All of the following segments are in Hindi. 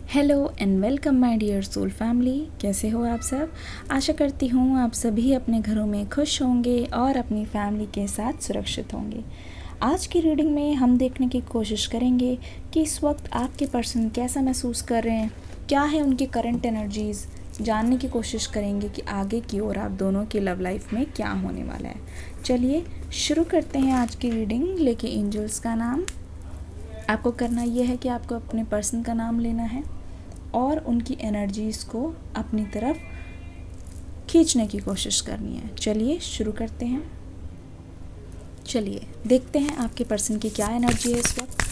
Hello and welcome my dear soul family. कैसे हो आप सब? आशा करती हूँ आप सभी अपने घरों में खुश होंगे और अपनी फैमिली के साथ सुरक्षित होंगे। आज की रीडिंग में हम देखने की कोशिश करेंगे कि इस वक्त आपके पर्सन कैसा महसूस कर रहे हैं, क्या है उनकी करंट एनर्जीज़, जानने की कोशिश करेंगे कि आगे की ओर आप दोनों की लव लाइफ में क्या होने वाला है। चलिए शुरू करते हैं आज की रीडिंग। लेके एंजल्स का नाम आपको करना यह है कि आपको अपने पर्सन का नाम लेना है और उनकी एनर्जीज़ को अपनी तरफ खींचने की कोशिश करनी है। चलिए शुरू करते हैं। चलिए देखते हैं आपके पर्सन की क्या एनर्जी है इस वक्त।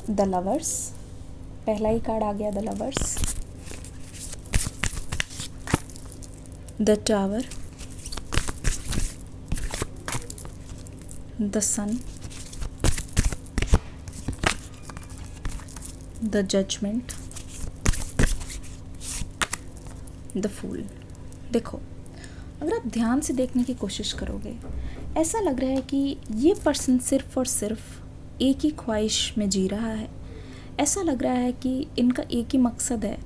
द लवर्स, पहला ही कार्ड आ गया, the lovers. The tower, the sun, the judgment, the fool. देखो, अगर आप ध्यान से देखने की कोशिश करोगे, ऐसा लग रहा है कि ये पर्सन सिर्फ और सिर्फ एक ही ख्वाहिश में जी रहा है। ऐसा लग रहा है कि इनका एक ही मकसद है।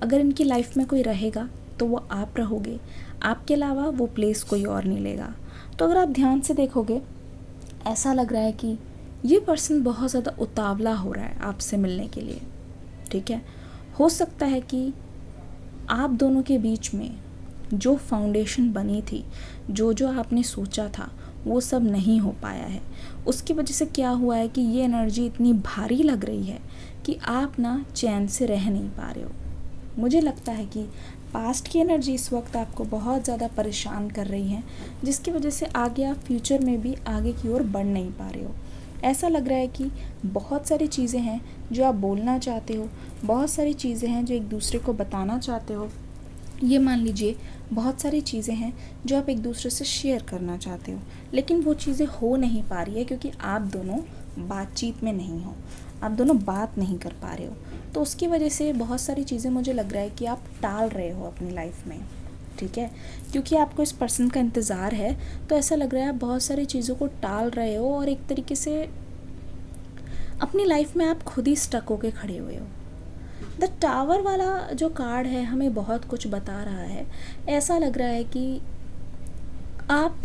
अगर इनकी लाइफ में कोई रहेगा तो वो आप रहोगे, आपके अलावा वो प्लेस कोई और नहीं लेगा। तो अगर आप ध्यान से देखोगे, ऐसा लग रहा है कि ये पर्सन बहुत ज़्यादा उतावला हो रहा है आपसे मिलने के लिए। ठीक है, हो सकता है कि आप दोनों के बीच में जो फाउंडेशन बनी थी, जो जो आपने सोचा था, वो सब नहीं हो पाया है। उसकी वजह से क्या हुआ है कि ये एनर्जी इतनी भारी लग रही है कि आप ना चैन से रह नहीं पा रहे हो। मुझे लगता है कि पास्ट की एनर्जी इस वक्त आपको बहुत ज़्यादा परेशान कर रही है, जिसकी वजह से आगे आप फ्यूचर में भी आगे की ओर बढ़ नहीं पा रहे हो। ऐसा लग रहा है कि बहुत सारी चीज़ें हैं जो आप बोलना चाहते हो, बहुत सारी चीज़ें हैं जो एक दूसरे को बताना चाहते हो। ये मान लीजिए बहुत सारी चीज़ें हैं जो आप एक दूसरे से शेयर करना चाहते हो, लेकिन वो चीज़ें हो नहीं पा रही है क्योंकि आप दोनों बातचीत में नहीं हो, आप दोनों बात नहीं कर पा रहे हो। तो उसकी वजह से बहुत सारी चीज़ें मुझे लग रहा है कि आप टाल रहे हो अपनी लाइफ में। ठीक है, क्योंकि आपको इस पर्सन का इंतज़ार है, तो ऐसा लग रहा है आप बहुत सारी चीज़ों को टाल रहे हो और एक तरीके से अपनी लाइफ में आप खुद ही स्टक होके खड़े हुए हो। द टावर वाला जो कार्ड है हमें बहुत कुछ बता रहा है। ऐसा लग रहा है कि आप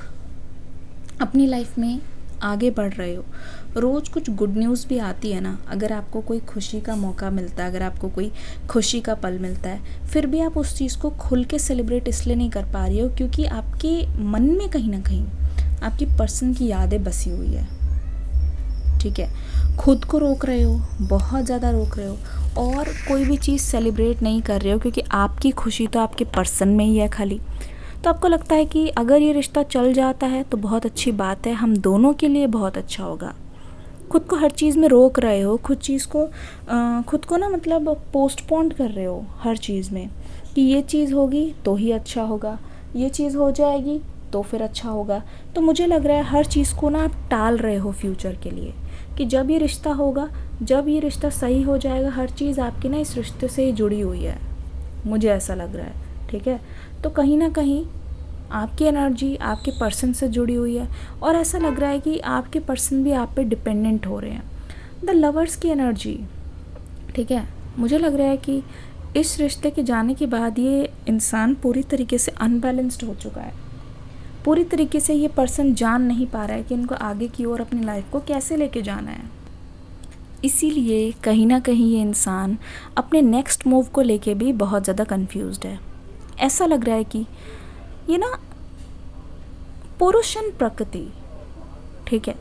अपनी लाइफ में आगे बढ़ रहे हो। रोज़ कुछ गुड न्यूज़ भी आती है ना, अगर आपको कोई खुशी का मौका मिलता है, अगर आपको कोई खुशी का पल मिलता है, फिर भी आप उस चीज़ को खुल के सेलिब्रेट इसलिए नहीं कर पा रही हो क्योंकि आपके मन में कहीं ना कहीं आपकी पर्सन की यादें बसी हुई है। ठीक है, खुद को रोक रहे हो, बहुत ज़्यादा रोक रहे हो और कोई भी चीज़ सेलिब्रेट नहीं कर रहे हो क्योंकि आपकी खुशी तो आपके पर्सन में ही है खाली। तो आपको लगता है कि अगर ये रिश्ता चल जाता है तो बहुत अच्छी बात है, हम दोनों के लिए बहुत अच्छा होगा। खुद को हर चीज़ में रोक रहे हो, खुद को ना मतलब पोस्टपोन कर रहे हो हर चीज़ में कि ये चीज़ होगी तो ही अच्छा होगा, ये चीज़ हो जाएगी तो फिर अच्छा होगा। तो मुझे लग रहा है हर चीज़ को ना आप टाल रहे हो फ्यूचर के लिए कि जब ये रिश्ता होगा, जब ये रिश्ता सही हो जाएगा, हर चीज़ आपकी ना इस रिश्ते से ही जुड़ी हुई है, मुझे ऐसा लग रहा है। ठीक है, तो कहीं ना कहीं आपकी एनर्जी आपके पर्सन से जुड़ी हुई है और ऐसा लग रहा है कि आपके पर्सन भी आप पे डिपेंडेंट हो रहे हैं। द लवर्स की एनर्जी, ठीक है, मुझे लग रहा है कि इस रिश्ते के जाने के बाद ये इंसान पूरी तरीके से अनबैलेंस्ड हो चुका है। पूरी तरीके से ये पर्सन जान नहीं पा रहा है कि इनको आगे की ओर अपनी लाइफ को कैसे लेके जाना है। इसीलिए कहीं ना कहीं ये इंसान अपने नेक्स्ट मूव को लेके भी बहुत ज़्यादा कंफ्यूज्ड है। ऐसा लग रहा है कि ये ना पुरुष एंड प्रकृति, ठीक है,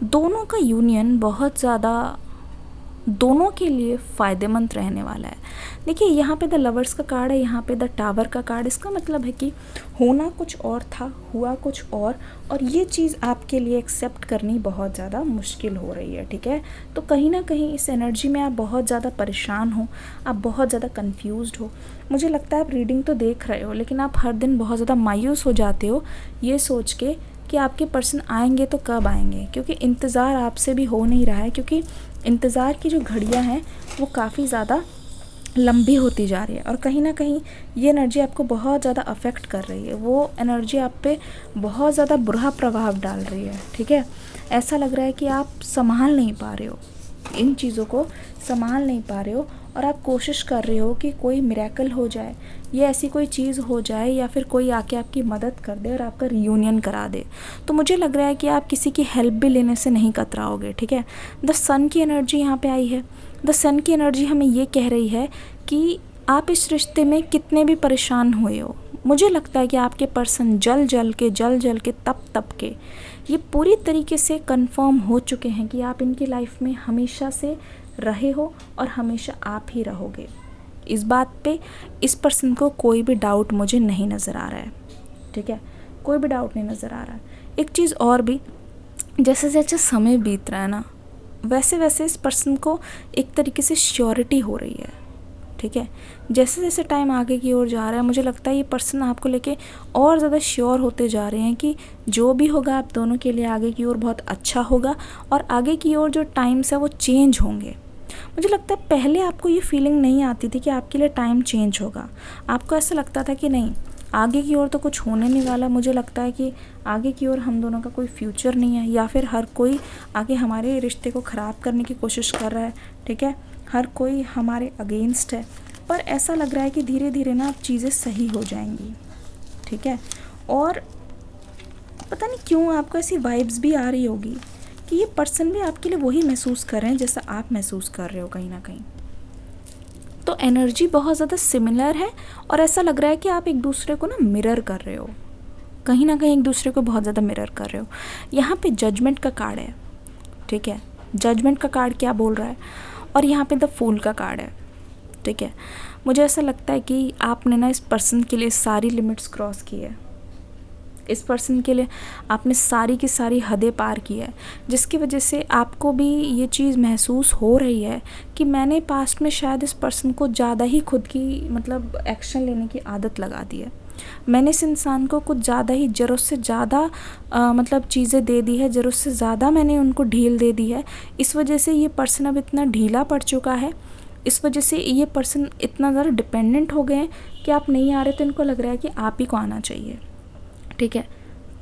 दोनों का यूनियन बहुत ज़्यादा दोनों के लिए फ़ायदेमंद रहने वाला है। देखिए, यहाँ पे द लवर्स का कार्ड है, यहाँ पे द टावर का कार्ड। इसका मतलब है कि होना कुछ और था, हुआ कुछ और ये चीज़ आपके लिए एक्सेप्ट करनी बहुत ज़्यादा मुश्किल हो रही है। ठीक है, तो कहीं ना कहीं इस एनर्जी में आप बहुत ज़्यादा परेशान हो, आप बहुत ज़्यादा कन्फ्यूज़ड हो। मुझे लगता है आप रीडिंग तो देख रहे हो, लेकिन आप हर दिन बहुत ज़्यादा मायूस हो जाते हो ये सोच के कि आपके पर्सन आएंगे तो कब आएंगे, क्योंकि इंतज़ार आपसे भी हो नहीं रहा है, क्योंकि इंतज़ार की जो घड़ियां हैं वो काफ़ी ज़्यादा लंबी होती जा रही है और कहीं ना कहीं ये एनर्जी आपको बहुत ज़्यादा अफेक्ट कर रही है, वो एनर्जी आप पे बहुत ज़्यादा बुरा प्रभाव डाल रही है। ठीक है, ऐसा लग रहा है कि आप संभाल नहीं पा रहे हो, इन चीज़ों को संभाल नहीं पा रहे हो और आप कोशिश कर रहे हो कि कोई मिरेकल हो जाए, ये ऐसी कोई चीज़ हो जाए या फिर कोई आके आपकी मदद कर दे और आपका रियूनियन करा दे। तो मुझे लग रहा है कि आप किसी की हेल्प भी लेने से नहीं कतराओगे। ठीक है, द सन की एनर्जी यहाँ पे आई है। द सन की एनर्जी हमें ये कह रही है कि आप इस रिश्ते में कितने भी परेशान हुए हो, मुझे लगता है कि आपके पर्सन जल जल के तप के ये पूरी तरीके से कंफर्म हो चुके हैं कि आप इनकी लाइफ में हमेशा से रहे हो और हमेशा आप ही रहोगे। इस बात पे इस पर्सन को कोई भी डाउट मुझे नहीं नज़र आ रहा है। ठीक है, कोई भी डाउट नहीं नज़र आ रहा है। एक चीज़ और भी, जैसे जैसे समय बीत रहा है ना, वैसे वैसे इस पर्सन को एक तरीके से श्योरिटी हो रही है। ठीक है, जैसे जैसे टाइम आगे की ओर जा रहा है, मुझे लगता है ये पर्सन आपको लेके और ज़्यादा श्योर होते जा रहे हैं कि जो भी होगा आप दोनों के लिए आगे की ओर बहुत अच्छा होगा और आगे की ओर जो टाइम्स है वो चेंज होंगे। मुझे लगता है पहले आपको ये फीलिंग नहीं आती थी कि आपके लिए टाइम चेंज होगा, आपको ऐसा लगता था कि नहीं आगे की ओर तो कुछ होने नहीं वाला, मुझे लगता है कि आगे की ओर हम दोनों का कोई फ्यूचर नहीं है, या फिर हर कोई आगे हमारे रिश्ते को ख़राब करने की कोशिश कर रहा है। ठीक है, हर कोई हमारे अगेंस्ट है, पर ऐसा लग रहा है कि धीरे धीरे ना अब चीज़ें सही हो जाएंगी। ठीक है, और पता नहीं क्यों आपको ऐसी वाइब्स भी आ रही होगी कि ये पर्सन भी आपके लिए वही महसूस कर रहे हैं जैसा आप महसूस कर रहे हो कहीं ना कहीं। तो एनर्जी बहुत ज़्यादा सिमिलर है और ऐसा लग रहा है कि आप एक दूसरे को ना मिरर कर रहे हो, कहीं ना कहीं एक दूसरे को बहुत ज़्यादा मिरर कर रहे हो। यहाँ पे जजमेंट का कार्ड है। ठीक है, जजमेंट का कार्ड क्या बोल रहा है, और यहाँ पे द फूल का कार्ड है। ठीक है, मुझे ऐसा लगता है कि आपने ना इस पर्सन के लिए सारी लिमिट्स क्रॉस की है, इस पर्सन के लिए आपने सारी की सारी हदें पार की है, जिसकी वजह से आपको भी ये चीज़ महसूस हो रही है कि मैंने पास्ट में शायद इस पर्सन को ज़्यादा ही खुद की मतलब एक्शन लेने की आदत लगा दी है। मैंने इस इंसान को कुछ ज़्यादा ही ज़रूरत से ज़्यादा मतलब चीज़ें दे दी है, ज़रूरत से ज़्यादा मैंने उनको ढील दे दी है। इस वजह से ये पर्सन अब इतना ढीला पड़ चुका है, इस वजह से ये पर्सन इतना ज़्यादा डिपेंडेंट हो गए हैं कि आप नहीं आ रहे तो इनको लग रहा है कि आप ही को आना चाहिए। ठीक है,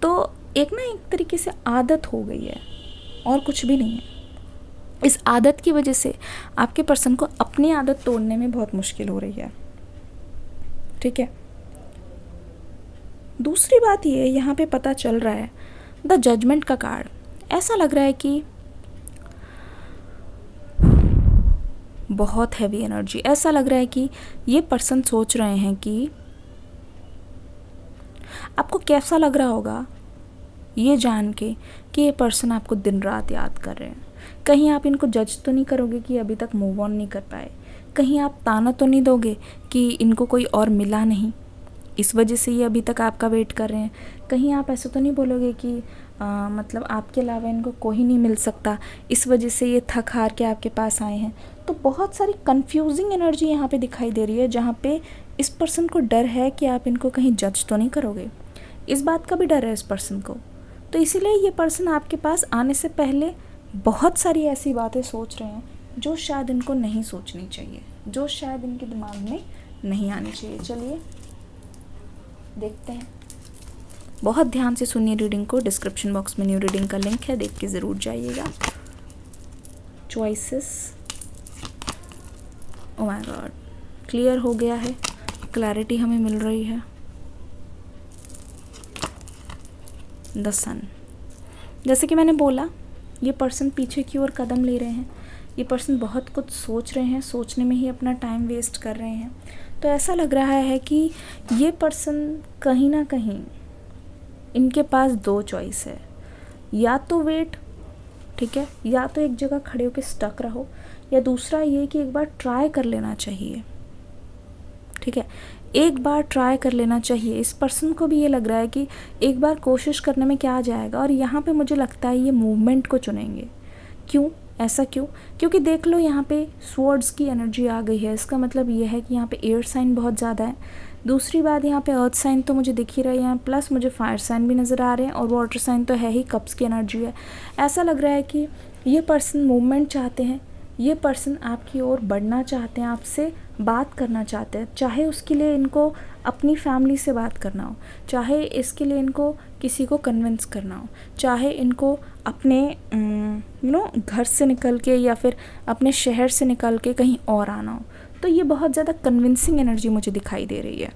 तो एक तरीके से आदत हो गई है और कुछ भी नहीं है। इस आदत की वजह से आपके पर्सन को अपनी आदत तोड़ने में बहुत मुश्किल हो रही है। ठीक है, दूसरी बात ये यहाँ पे पता चल रहा है द जजमेंट का कार्ड। ऐसा लग रहा है कि बहुत हैवी एनर्जी, ऐसा लग रहा है कि ये पर्सन सोच रहे हैं कि आपको कैसा लग रहा होगा ये जान के कि ये पर्सन आपको दिन रात याद कर रहे हैं। कहीं आप इनको जज तो नहीं करोगे कि अभी तक मूव ऑन नहीं कर पाए, कहीं आप ताना तो नहीं दोगे कि इनको कोई और मिला नहीं इस वजह से ये अभी तक आपका वेट कर रहे हैं, कहीं आप ऐसा तो नहीं बोलोगे कि मतलब आपके अलावा इनको कोई नहीं मिल सकता इस वजह से ये थक हार के आपके पास आए हैं। तो बहुत सारी कंफ्यूजिंग एनर्जी यहाँ पे दिखाई दे रही है, जहाँ पे इस पर्सन को डर है कि आप इनको कहीं जज तो नहीं करोगे, इस बात का भी डर है इस पर्सन को। तो इसीलिए ये पर्सन आपके पास आने से पहले बहुत सारी ऐसी बातें सोच रहे हैं जो शायद इनको नहीं सोचनी चाहिए, जो शायद इनके दिमाग में नहीं आनी चाहिए। चलिए देखते हैं, बहुत ध्यान से सुनिए रीडिंग को। डिस्क्रिप्शन बॉक्स में न्यू रीडिंग का लिंक है, देख के ज़रूर जाइएगा। Choices, oh my God, clear हो गया है, क्लैरिटी हमें मिल रही है। द सन, जैसे कि मैंने बोला ये पर्सन पीछे की ओर कदम ले रहे हैं, ये पर्सन बहुत कुछ सोच रहे हैं, सोचने में ही अपना टाइम वेस्ट कर रहे हैं। तो ऐसा लग रहा है कि ये पर्सन कहीं ना कहीं इनके पास दो चॉइस है, या तो वेट, ठीक है, या तो एक जगह खड़े होकर स्टक रहो, या दूसरा ये कि एक बार ट्राई कर लेना चाहिए। ठीक है, एक बार ट्राई कर लेना चाहिए। इस पर्सन को भी ये लग रहा है कि एक बार कोशिश करने में क्या जाएगा, और यहाँ पे मुझे लगता है ये मूवमेंट को चुनेंगे। क्यों, ऐसा क्यों? क्योंकि देख लो यहाँ पे स्वॉर्ड्स की एनर्जी आ गई है, इसका मतलब ये है कि यहाँ पे एयर साइन बहुत ज़्यादा है। दूसरी बात, यहाँ पे अर्थ साइन तो मुझे दिख ही रहा है यहाँ, प्लस मुझे फायर साइन भी नज़र आ रहे हैं, और वाटर साइन तो है ही, कप्स की एनर्जी है। ऐसा लग रहा है कि ये पर्सन मूवमेंट चाहते हैं, ये पर्सन आपकी ओर बढ़ना चाहते हैं, आपसे बात करना चाहते हैं, चाहे उसके लिए इनको अपनी फैमिली से बात करना हो, चाहे इसके लिए इनको किसी को कन्विंस करना हो, चाहे इनको अपने घर से निकल के या फिर अपने शहर से निकल के कहीं और आना हो, तो ये बहुत ज़्यादा कन्विंसिंग एनर्जी मुझे दिखाई दे रही है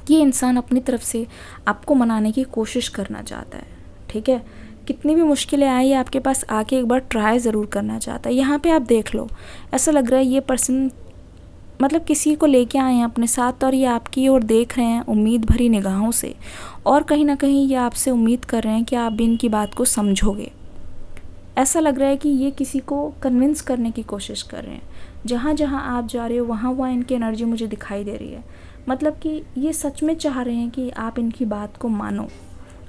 कि ये इंसान अपनी तरफ से आपको मनाने की कोशिश करना चाहता है। ठीक है, कितनी भी मुश्किलें आई आपके पास आके एक बार ट्राई ज़रूर करना चाहता है। यहाँ पे आप देख लो, ऐसा लग रहा है ये पर्सन मतलब किसी को लेके आए हैं अपने साथ और ये आपकी ओर देख रहे हैं उम्मीद भरी निगाहों से, और कहीं ना कहीं ये आपसे उम्मीद कर रहे हैं कि आप भी इनकी बात को समझोगे। ऐसा लग रहा है कि ये किसी को कन्विंस करने की कोशिश कर रहे हैं। जहाँ जहाँ आप जा रहे हो वहाँ वहाँ इनकी एनर्जी मुझे दिखाई दे रही है। मतलब कि ये सच में चाह रहे हैं कि आप इनकी बात को मानो,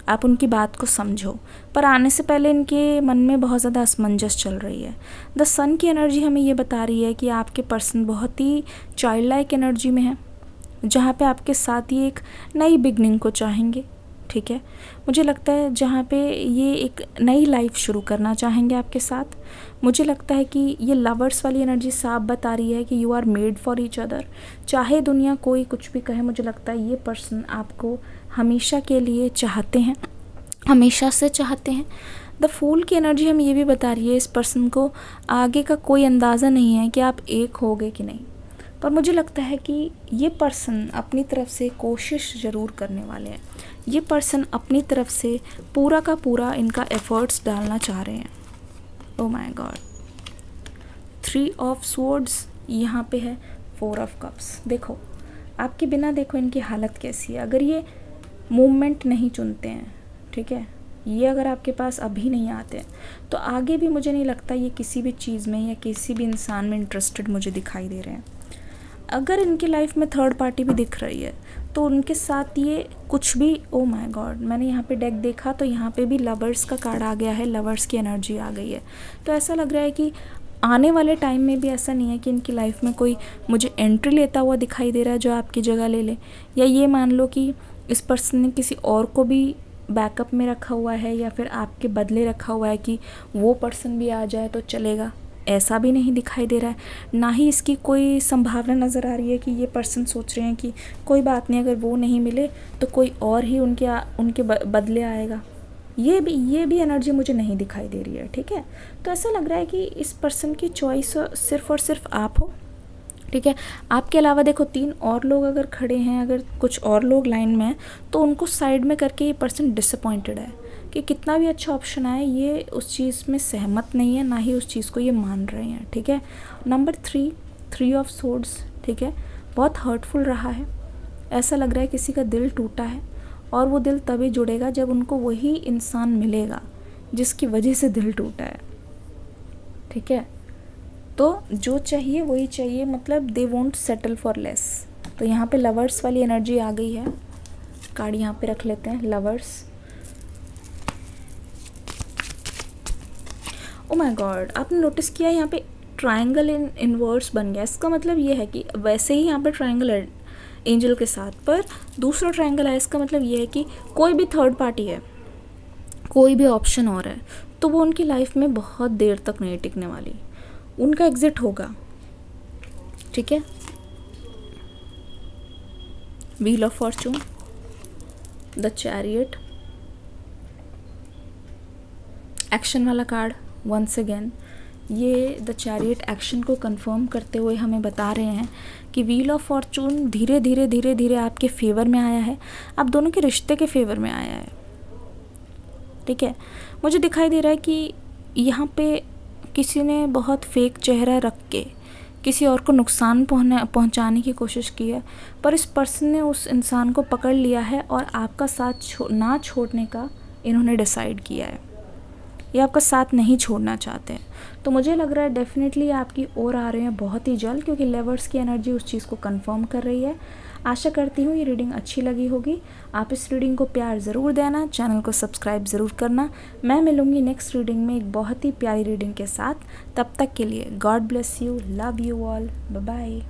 आप उनकी बात को समझो, पर आने से पहले इनके मन में बहुत ज़्यादा असमंजस चल रही है। द सन की एनर्जी हमें ये बता रही है कि आपके पर्सन बहुत ही चाइल्ड लाइक एनर्जी में है, जहाँ पे आपके साथ ही एक नई बिगनिंग को चाहेंगे। ठीक है, मुझे लगता है जहाँ पे ये एक नई लाइफ शुरू करना चाहेंगे आपके साथ। मुझे लगता है कि ये लवर्स वाली एनर्जी साफ बता रही है कि you are made for each other. चाहे दुनिया कोई कुछ भी कहे, मुझे लगता है ये पर्सन आपको हमेशा के लिए चाहते हैं, हमेशा से चाहते हैं। द फूल की एनर्जी हमें ये भी बता रही है इस पर्सन को आगे का कोई अंदाज़ा नहीं है कि आप एक होगे कि नहीं, पर मुझे लगता है कि ये पर्सन अपनी तरफ से कोशिश ज़रूर करने वाले हैं। ये पर्सन अपनी तरफ से पूरा का पूरा इनका एफर्ट्स डालना चाह रहे हैं। Oh my God, 3 of swords यहाँ पे है, 4 ऑफ कप्स। देखो आपके बिना देखो इनकी हालत कैसी है। अगर ये मूवमेंट नहीं चुनते हैं, ठीक है, ये अगर आपके पास अभी नहीं आते हैं, तो आगे भी मुझे नहीं लगता ये किसी भी चीज़ में या किसी भी इंसान में इंटरेस्टेड मुझे दिखाई दे रहे हैं। अगर इनकी लाइफ में थर्ड पार्टी भी दिख रही है तो उनके साथ ये कुछ भी, ओह माय गॉड, मैंने यहाँ पे डेक देखा तो यहाँ पे भी लवर्स का कार्ड आ गया है, लवर्स की एनर्जी आ गई है। तो ऐसा लग रहा है कि आने वाले टाइम में भी ऐसा नहीं है कि इनकी लाइफ में कोई मुझे एंट्री लेता हुआ दिखाई दे रहा है जो आपकी जगह ले ले, या ये मान लो कि इस पर्सन ने किसी और को भी बैकअप में रखा हुआ है या फिर आपके बदले रखा हुआ है कि वो पर्सन भी आ जाए तो चलेगा। ऐसा भी नहीं दिखाई दे रहा है। ना ही इसकी कोई संभावना नज़र आ रही है कि ये पर्सन सोच रहे हैं कि कोई बात नहीं, अगर वो नहीं मिले तो कोई और ही उनके बदले आएगा। ये भी एनर्जी मुझे नहीं दिखाई दे रही है। ठीक है, तो ऐसा लग रहा है कि इस पर्सन की चॉइस सिर्फ़ और सिर्फ आप हो। ठीक है, आपके अलावा देखो 3 और लोग अगर खड़े हैं, अगर कुछ और लोग लाइन में हैं, तो उनको साइड में करके ये पर्सन डिसअपॉइंटेड है कि कितना भी अच्छा ऑप्शन आए ये उस चीज़ में सहमत नहीं है, ना ही उस चीज़ को ये मान रहे हैं। ठीक है, नंबर 3 ऑफ स्वॉर्ड्स, ठीक है, बहुत हर्टफुल रहा है। ऐसा लग रहा है किसी का दिल टूटा है, और वो दिल तभी जुड़ेगा जब उनको वही इंसान मिलेगा जिसकी वजह से दिल टूटा है। ठीक है, तो जो चाहिए वही चाहिए, मतलब they won't settle for less. तो यहाँ पे लवर्स वाली एनर्जी आ गई है। कार्ड यहाँ पे रख लेते हैं, लवर्स। ओ माय गॉड, आपने नोटिस किया यहाँ पे ट्रायंगल इन इनवर्स बन गया। इसका मतलब ये है कि वैसे ही यहाँ पे ट्रायंगल है एंजल के साथ, पर दूसरा ट्रायंगल है। इसका मतलब ये है कि कोई भी थर्ड पार्टी है, कोई भी ऑप्शन और है, तो वो उनकी लाइफ में बहुत देर तक नहीं टिकने वाली, उनका एग्जिट होगा। ठीक है, wheel of Fortune, the chariot, action वाला कार्ड वंस अगेन। ये द चैरियट एक्शन को कंफर्म करते हुए हमें बता रहे हैं कि व्हील ऑफ फॉर्चून धीरे धीरे आपके फेवर में आया है, आप दोनों के रिश्ते के फेवर में आया है। ठीक है, मुझे दिखाई दे रहा है कि यहाँ पे किसी ने बहुत फेक चेहरा रख के किसी और को नुकसान पहुँचाने की कोशिश की है, पर इस पर्सन ने उस इंसान को पकड़ लिया है और आपका साथ ना छोड़ने का इन्होंने डिसाइड किया है। ये आपका साथ नहीं छोड़ना चाहते हैं। तो मुझे लग रहा है डेफिनेटली आपकी ओर आ रहे हैं बहुत ही जल्द, क्योंकि लवर्स की एनर्जी उस चीज़ को कंफर्म कर रही है। आशा करती हूँ ये रीडिंग अच्छी लगी होगी। आप इस रीडिंग को प्यार ज़रूर देना, चैनल को सब्सक्राइब ज़रूर करना। मैं मिलूँगी नेक्स्ट रीडिंग में एक बहुत ही प्यारी रीडिंग के साथ। तब तक के लिए God bless you, love you all, bye bye.